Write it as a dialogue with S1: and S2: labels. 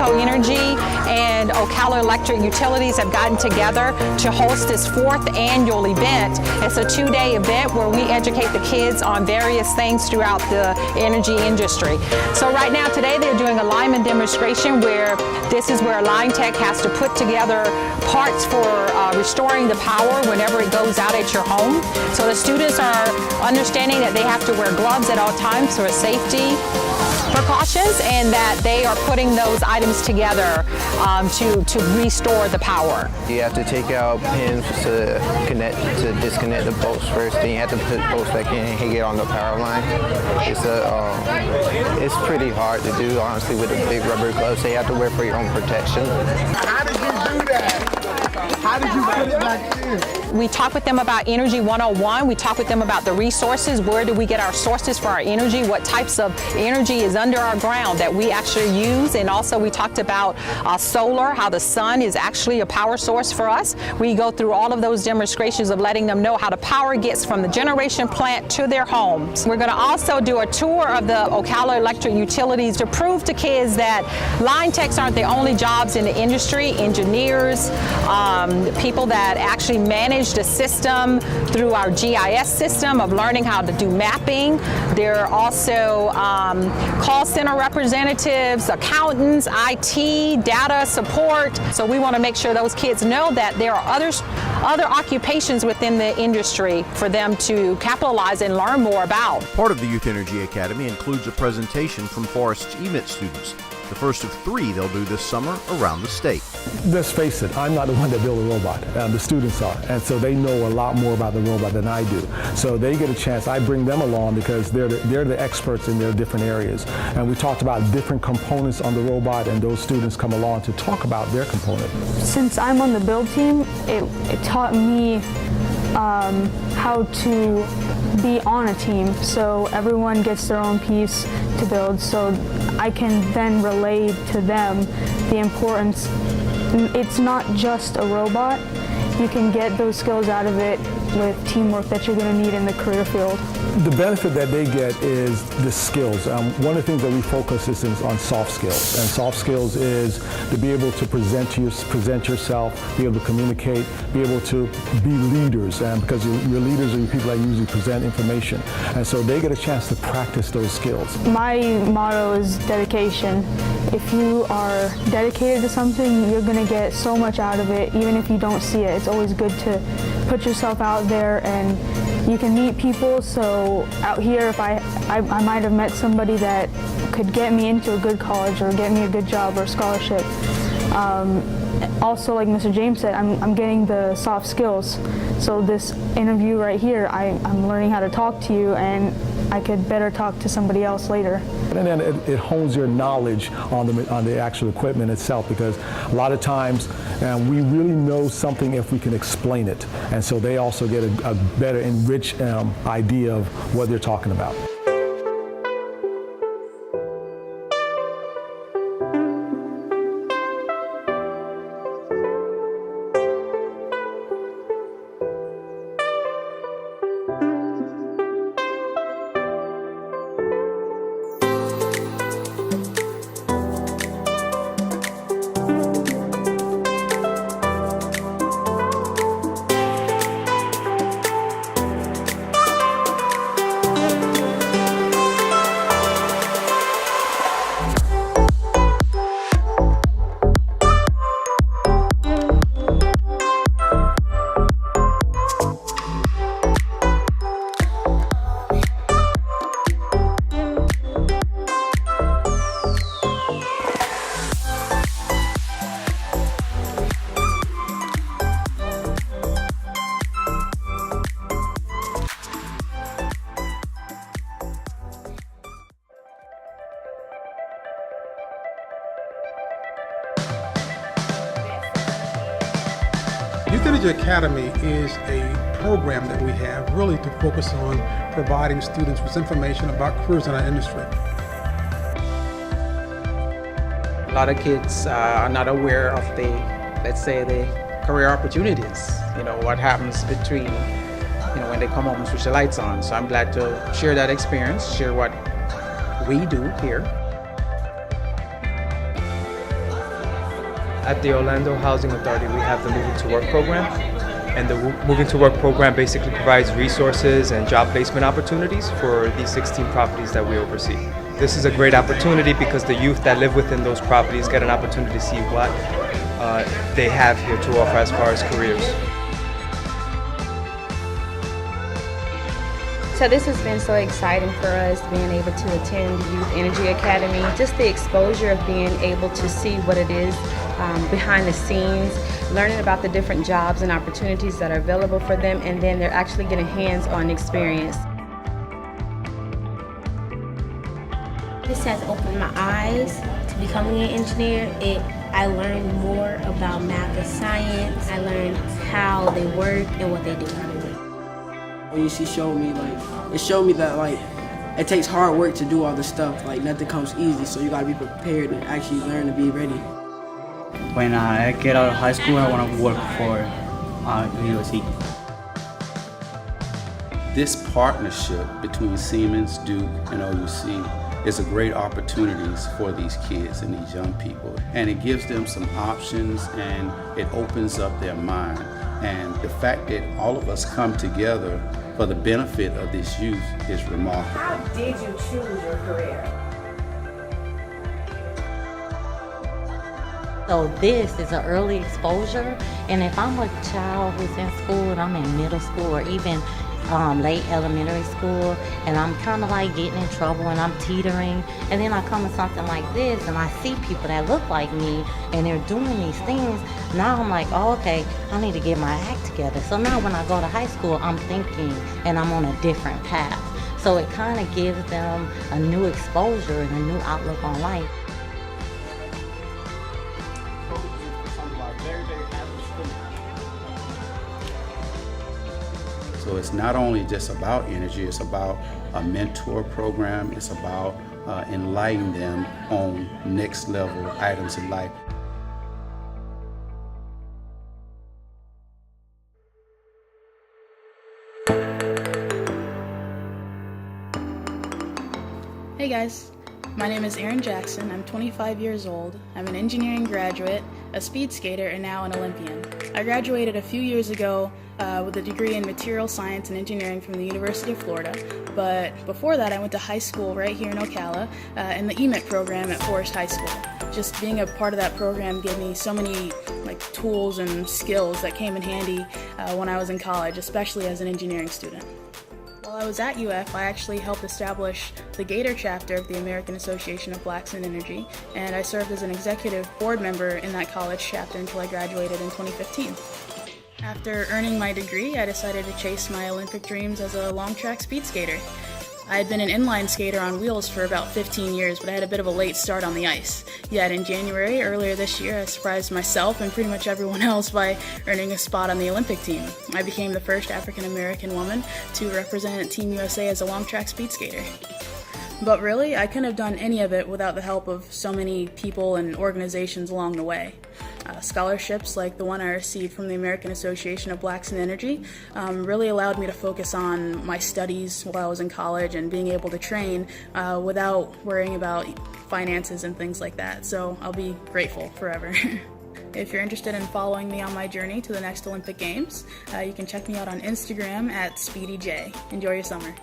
S1: Eco Energy and Ocala Electric Utilities have gotten together to host this 4th annual event. It's a 2-day event where we educate the kids on various things throughout the energy industry. So right now today they're doing a lineman demonstration where this is where a line tech has to put together parts for restoring the power whenever it goes out at your home. So the students are understanding that they have to wear gloves at all times for safety precautions, and that they are putting those items together to restore the power.
S2: You have to take out pins to disconnect the bolts first, then you have to put bolts back in and hang it on the power line. It's pretty hard to do, honestly, with the big rubber gloves they have to wear for your own protection.
S3: How did you do that? How did you put it back in?
S1: We talk with them about Energy 101. We talk with them about the resources. Where do we get our sources for our energy? What types of energy is under our ground that we actually use? And also we talked about solar, how the sun is actually a power source for us. We go through all of those demonstrations of letting them know how the power gets from the generation plant to their homes. We're going to also do a tour of the Ocala Electric Utilities to prove to kids that line techs aren't the only jobs in the industry. Engineers, people that actually manage the system through our GIS system of learning how to do mapping. There are also call center representatives, accountants, IT, data support. So we want to make sure those kids know that there are other occupations within the industry for them to capitalize and learn more about.
S4: Part of the Youth Energy Academy includes a presentation from Forest's EMIT students, the first of 3 they'll do this summer around the state.
S5: Let's face it, I'm not the one that built a robot. The students are, and so they know a lot more about the robot than I do. So they get a chance. I bring them along because they're the experts in their different areas. And we talked about different components on the robot, and those students come along to talk about their component.
S6: Since I'm on the build team, it taught me how to be on a team, so everyone gets their own piece to build, so I can then relay to them the importance. It's not just a robot. You can get those skills out of it with teamwork that you're going to need in the career field.
S5: The benefit that they get is the skills. One of the things that we focus is on soft skills, and soft skills is to be able to present yourself, be able to communicate, be able to be leaders, because your leaders are the people that usually present information, and so they get a chance to practice those skills.
S6: My motto is dedication. If you are dedicated to something, you're going to get so much out of it, even if you don't see it. It's always good to put yourself out there, and you can meet people. So out here, if I might have met somebody that could get me into a good college or get me a good job or a scholarship. Also, like Mr. James said, I'm getting the soft skills. So this interview right here, I'm learning how to talk to you, and I could better talk to somebody else later.
S5: And then it hones your knowledge on the actual equipment itself, because a lot of times we really know something if we can explain it. And so they also get a better enriched idea of what they're talking about.
S7: Youth Energy Academy is a program that we have really to focus on providing students with information about careers in our industry.
S8: A lot of kids are not aware of the, let's say, the career opportunities, what happens between, when they come home and switch the lights on. So I'm glad to share that experience, share what we do here.
S9: At the Orlando Housing Authority, we have the Moving to Work program. And the Moving to Work program basically provides resources and job placement opportunities for these 16 properties that we oversee. This is a great opportunity because the youth that live within those properties get an opportunity to see what they have here to offer as far as careers.
S10: So this has been so exciting for us, being able to attend the Youth Energy Academy. Just the exposure of being able to see what it is behind the scenes, learning about the different jobs and opportunities that are available for them, and then they're actually getting hands-on experience.
S11: This has opened my eyes to becoming an engineer. I learned more about math and science. I learned how they work and what they do.
S12: When she showed me, it showed me that it takes hard work to do all this stuff. Nothing comes easy, so you gotta be prepared and actually learn to be ready.
S13: When I get out of high school, I want to work for USC.
S14: This partnership between Siemens, Duke, and OUC is a great opportunities for these kids and these young people. And it gives them some options and it opens up their mind. And the fact that all of us come together for the benefit of this youth is remarkable.
S15: How did you choose your career?
S16: So this is an early exposure, and if I'm a child who's in school and I'm in middle school or even late elementary school, and I'm kind of getting in trouble and I'm teetering, and then I come to something like this and I see people that look like me and they're doing these things, now I'm like, oh, okay, I need to get my act together. So now when I go to high school, I'm thinking and I'm on a different path. So it kind of gives them a new exposure and a new outlook on life.
S14: So it's not only just about energy, it's about a mentor program, it's about enlightening them on next level items in life.
S17: Hey guys, my name is Aaron Jackson. I'm 25 years old. I'm an engineering graduate, a speed skater, and now an Olympian. I graduated a few years ago with a degree in material science and engineering from the University of Florida, but before that I went to high school right here in Ocala in the EMIT program at Forest High School. Just being a part of that program gave me so many tools and skills that came in handy when I was in college, especially as an engineering student. While I was at UF, I actually helped establish the Gator chapter of the American Association of Blacks in Energy, and I served as an executive board member in that college chapter until I graduated in 2015. After earning my degree, I decided to chase my Olympic dreams as a long track speed skater. I had been an inline skater on wheels for about 15 years, but I had a bit of a late start on the ice. Yet in January, earlier this year, I surprised myself and pretty much everyone else by earning a spot on the Olympic team. I became the first African American woman to represent Team USA as a long track speed skater. But really, I couldn't have done any of it without the help of so many people and organizations along the way. Scholarships like the one I received from the American Association of Blacks in Energy really allowed me to focus on my studies while I was in college and being able to train without worrying about finances and things like that. So I'll be grateful forever. If you're interested in following me on my journey to the next Olympic Games, you can check me out on Instagram at SpeedyJ. Enjoy your summer.